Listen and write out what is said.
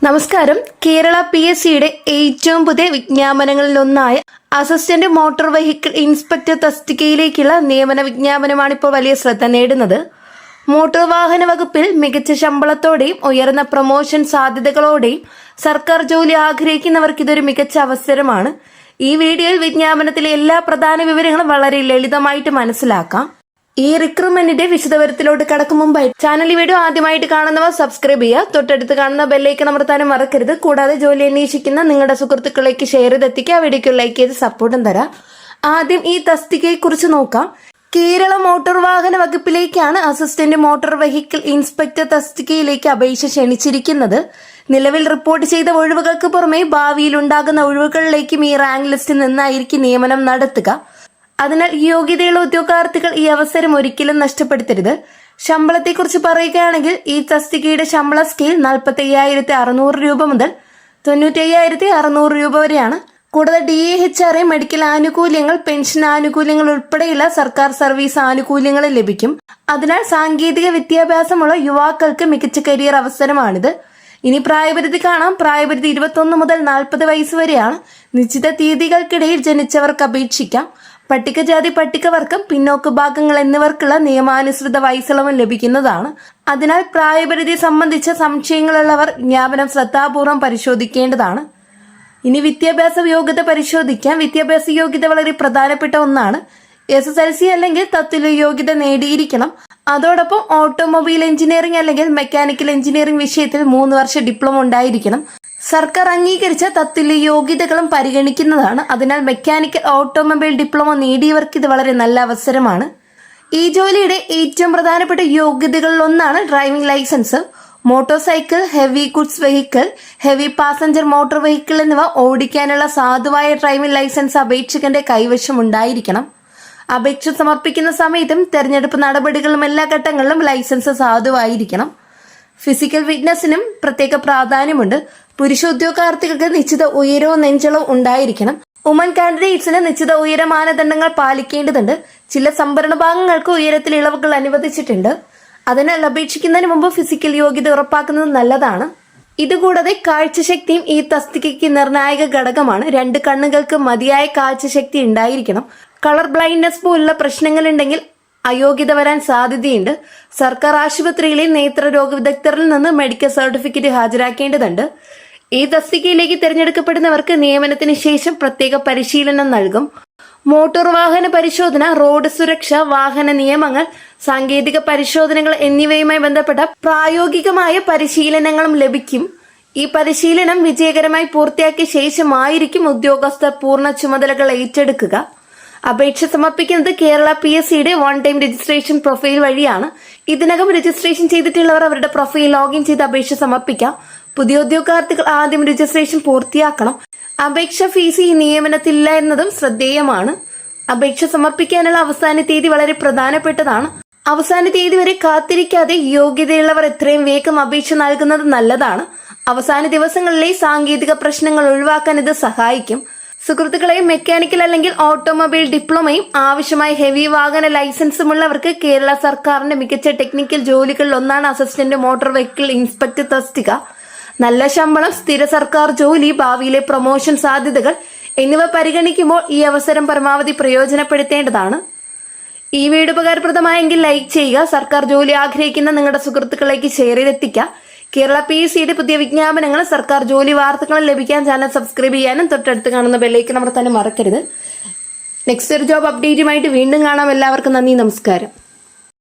നമസ്കാരം. കേരള PSCയുടെ ഏറ്റവും പുതിയ വിജ്ഞാപനങ്ങളിലൊന്നായ അസിസ്റ്റന്റ് മോട്ടോർ വെഹിക്കിൾ ഇൻസ്പെക്ടർ തസ്തികയിലേക്കുള്ള നിയമന വിജ്ഞാപനമാണ് ഇപ്പോൾ വലിയ ശ്രദ്ധ നേടുന്നത്. മോട്ടോർ വാഹന വകുപ്പിൽ മികച്ച ശമ്പളത്തോടെയും ഉയർന്ന പ്രൊമോഷൻ സാധ്യതകളോടെയും സർക്കാർ ജോലി ആഗ്രഹിക്കുന്നവർക്ക് ഇതൊരു മികച്ച അവസരമാണ്. ഈ വീഡിയോയിൽ വിജ്ഞാപനത്തിലെ എല്ലാ പ്രധാന വിവരങ്ങളും വളരെ ലളിതമായിട്ട് മനസ്സിലാക്കാം. ഈ റിക്രൂട്ട്മെന്റിന്റെ വിശദവിവരത്തിലോട്ട് കടക്കും മുമ്പായി ചാനൽ ഈ വീഡിയോ ആദ്യമായിട്ട് കാണുന്നവർ സബ്സ്ക്രൈബ് ചെയ്യുക. തൊട്ടടുത്ത് കാണുന്ന ബെല്ലൈക്കൺ അമർത്താനും മറക്കരുത്. കൂടാതെ ജോലി അന്വേഷിക്കുന്ന നിങ്ങളുടെ സുഹൃത്തുക്കളിലേക്ക് ഷെയർ ചെയ്തെത്തിക്കുക. വീഡിയോക്ക് ലൈക്ക് ചെയ്ത് സപ്പോർട്ടും തരാം. ആദ്യം ഈ തസ്തികയെ കുറിച്ച് നോക്കാം. കേരള മോട്ടോർ വാഹന വകുപ്പിലേക്കാണ് അസിസ്റ്റന്റ് മോട്ടോർ വെഹിക്കിൾ ഇൻസ്പെക്ടർ തസ്തികയിലേക്ക് അപേക്ഷ ക്ഷണിച്ചിരിക്കുന്നത്. നിലവിൽ റിപ്പോർട്ട് ചെയ്ത ഒഴിവുകൾക്ക് പുറമെ ഭാവിയിൽ ഉണ്ടാകുന്ന ഒഴിവുകളിലേക്കും ഈ റാങ്ക് ലിസ്റ്റിൽ നിന്നായിരിക്കും നിയമനം നടത്തുക. അതിനാൽ യോഗ്യതയുള്ള ഉദ്യോഗാർത്ഥികൾ ഈ അവസരം ഒരിക്കലും നഷ്ടപ്പെടുത്തരുത്. ശമ്പളത്തെക്കുറിച്ച് പറയുകയാണെങ്കിൽ ഈ തസ്തികയുടെ ശമ്പള സ്കെയിൽ 45,600 രൂപ മുതൽ 95,600 രൂപ വരെയാണ്. കൂടാതെ DAHRA മെഡിക്കൽ ആനുകൂല്യങ്ങൾ, പെൻഷൻ ആനുകൂല്യങ്ങൾ ഉൾപ്പെടെയുള്ള സർക്കാർ സർവീസ് ആനുകൂല്യങ്ങൾ ലഭിക്കും. അതിനാൽ സാങ്കേതിക വിദ്യാഭ്യാസമുള്ള യുവാക്കൾക്ക് മികച്ച കരിയർ അവസരമാണിത്. ഇനി പ്രായപരിധി കാണാം. പ്രായപരിധി 21 മുതൽ 40 വയസ്സ് വരെയാണ്. നിശ്ചിത തീയതികൾക്കിടയിൽ ജനിച്ചവർക്ക് അപേക്ഷിക്കാം. പട്ടികജാതി, പട്ടികവർഗം, പിന്നോക്ക വിഭാഗങ്ങൾ എന്നിവർക്കുള്ള നിയമാനുസൃത വയസ്സിളവും ലഭിക്കുന്നതാണ്. അതിനാൽ പ്രായപരിധി സംബന്ധിച്ച സംശയങ്ങളുള്ളവർ വിജ്ഞാപനം ശ്രദ്ധാപൂർവം പരിശോധിക്കേണ്ടതാണ്. ഇനി വിദ്യാഭ്യാസ യോഗ്യത പരിശോധിക്കാം. വിദ്യാഭ്യാസ യോഗ്യത വളരെ പ്രധാനപ്പെട്ട ഒന്നാണ്. SSLC അല്ലെങ്കിൽ തത്തുല്യ യോഗ്യത നേടിയിരിക്കണം. അതോടൊപ്പം ഓട്ടോമൊബൈൽ എഞ്ചിനീയറിംഗ് അല്ലെങ്കിൽ മെക്കാനിക്കൽ എഞ്ചിനീയറിംഗ് വിഷയത്തിൽ 3 വർഷ ഡിപ്ലോമ ഉണ്ടായിരിക്കണം. സർക്കാർ അംഗീകരിച്ച തത്തുല്യ യോഗ്യതകളും പരിഗണിക്കുന്നതാണ്. അതിനാൽ മെക്കാനിക്കൽ, ഓട്ടോമൊബൈൽ ഡിപ്ലോമ നേടിയവർക്ക് ഇത് വളരെ നല്ല അവസരമാണ്. ഈ ജോലിയുടെ ഏറ്റവും പ്രധാനപ്പെട്ട യോഗ്യതകളിൽ ഒന്നാണ് driving licence. Motor cycle, heavy goods vehicle, heavy passenger motor vehicle എന്നിവ ഓടിക്കാനുള്ള സാധുവായ ഡ്രൈവിംഗ് ലൈസൻസ് അപേക്ഷകന്റെ കൈവശം ഉണ്ടായിരിക്കണം. അപേക്ഷ സമർപ്പിക്കുന്ന സമയത്തും തെരഞ്ഞെടുപ്പ് നടപടികളും എല്ലാ ഘട്ടങ്ങളിലും ലൈസൻസ് സാധുവായിരിക്കണം. ഫിസിക്കൽ ഫിറ്റ്നസിനും പ്രത്യേക പ്രാധാന്യമുണ്ട്. പുരുഷ ഉദ്യോഗാർത്ഥികൾക്ക് നിശ്ചിത ഉയരവും നെഞ്ചളവും ഉണ്ടായിരിക്കണം. വുമൺ കാൻഡിഡേറ്റ്സിന് നിശ്ചിത ഉയര മാനദണ്ഡങ്ങൾ പാലിക്കേണ്ടതുണ്ട്. ചില സംഭരണ ഭാഗങ്ങൾക്ക് ഉയരത്തിൽ ഇളവുകൾ അനുവദിച്ചിട്ടുണ്ട്. അതിനാൽ അപേക്ഷിക്കുന്നതിന് മുമ്പ് ഫിസിക്കൽ യോഗ്യത ഉറപ്പാക്കുന്നത് നല്ലതാണ്. ഇതുകൂടാതെ കാഴ്ചശക്തിയും ഈ തസ്തികയ്ക്ക് നിർണായക ഘടകമാണ്. 2 കണ്ണുകൾക്ക് മതിയായ കാഴ്ചശക്തി ഉണ്ടായിരിക്കണം. കളർ ബ്ലൈൻഡ്നെസ് പോലുള്ള പ്രശ്നങ്ങൾ ഉണ്ടെങ്കിൽ അയോഗ്യത വരാൻ സാധ്യതയുണ്ട്. സർക്കാർ ആശുപത്രിയിലെ നേത്രരോഗ വിദഗ്ധരിൽ നിന്ന് മെഡിക്കൽ സർട്ടിഫിക്കറ്റ് ഹാജരാക്കേണ്ടതുണ്ട്. ഈ തസ്തികയിലേക്ക് തിരഞ്ഞെടുക്കപ്പെടുന്നവർക്ക് നിയമനത്തിന് ശേഷം പ്രത്യേക പരിശീലനം നൽകും. മോട്ടോർ വാഹന പരിശോധന, റോഡ് സുരക്ഷ, വാഹന നിയമങ്ങൾ, സാങ്കേതിക പരിശോധനകൾ എന്നിവയുമായി ബന്ധപ്പെട്ട പ്രായോഗികമായ പരിശീലനങ്ങളും ലഭിക്കും. ഈ പരിശീലനം വിജയകരമായി പൂർത്തിയാക്കിയ ശേഷമായിരിക്കും ഉദ്യോഗസ്ഥർ പൂർണ്ണ ചുമതലകൾ ഏറ്റെടുക്കുക. അപേക്ഷ സമർപ്പിക്കുന്നത് കേരള PSCയുടെ 1 ടൈം രജിസ്ട്രേഷൻ പ്രൊഫൈൽ വഴിയാണ്. ഇതിനകം രജിസ്ട്രേഷൻ ചെയ്തിട്ടുള്ളവർ അവരുടെ പ്രൊഫൈൽ ലോഗിൻ ചെയ്ത് അപേക്ഷ സമർപ്പിക്കാം. പുതിയ ഉദ്യോഗാർത്ഥികൾ ആദ്യം രജിസ്ട്രേഷൻ പൂർത്തിയാക്കണം. അപേക്ഷ ഫീസ് ഈ നിയമനത്തിലില്ല എന്നതും ശ്രദ്ധേയമാണ്. അപേക്ഷ സമർപ്പിക്കാനുള്ള അവസാന തീയതി വളരെ പ്രധാനപ്പെട്ടതാണ്. അവസാന തീയതി വരെ കാത്തിരിക്കാതെ യോഗ്യതയുള്ളവർ എത്രയും വേഗം അപേക്ഷ നൽകുന്നത് നല്ലതാണ്. അവസാന ദിവസങ്ങളിലെ സാങ്കേതിക പ്രശ്നങ്ങൾ ഒഴിവാക്കാൻ ഇത് സഹായിക്കും. സുഹൃത്തുക്കളെ, മെക്കാനിക്കൽ അല്ലെങ്കിൽ ഓട്ടോമൊബൈൽ ഡിപ്ലോമയും ആവശ്യമായ ഹെവി വാഹന ലൈസൻസും ഉള്ളവർക്ക് കേരള സർക്കാരിന്റെ മികച്ച ടെക്നിക്കൽ ജോലികളിൽ ഒന്നാണ് അസിസ്റ്റന്റ് മോട്ടോർ വെഹിക്കിൾ ഇൻസ്പെക്ടർ തസ്തിക. നല്ല ശമ്പളം, സ്ഥിര സർക്കാർ ജോലി, ഭാവിയിലെ പ്രൊമോഷൻ സാധ്യതകൾ എന്നിവ പരിഗണിക്കുമ്പോൾ ഈ അവസരം പരമാവധി പ്രയോജനപ്പെടുത്തേണ്ടതാണ്. ഈ വീഡിയോ ഉപകാരപ്രദമായെങ്കിൽ ലൈക്ക് ചെയ്യുക. സർക്കാർ ജോലി ആഗ്രഹിക്കുന്ന നിങ്ങളുടെ സുഹൃത്തുക്കളിലേക്ക് ഷെയർ ചെയ്തെത്തിക്കുക. കേരള PSCയുടെ പുതിയ വിജ്ഞാപനങ്ങളും സർക്കാർ ജോലി വാർത്തകളും ലഭിക്കാൻ ചാനൽ സബ്സ്ക്രൈബ് ചെയ്യാനും തൊട്ടടുത്ത് കാണുന്ന ബെല്ലൈക്കൺ അമർത്താനും മറക്കരുത്. നെക്സ്റ്റ് ഒരു ജോബ് അപ്ഡേറ്റുമായിട്ട് വീണ്ടും കാണാം. എല്ലാവർക്കും നന്ദി, നമസ്കാരം.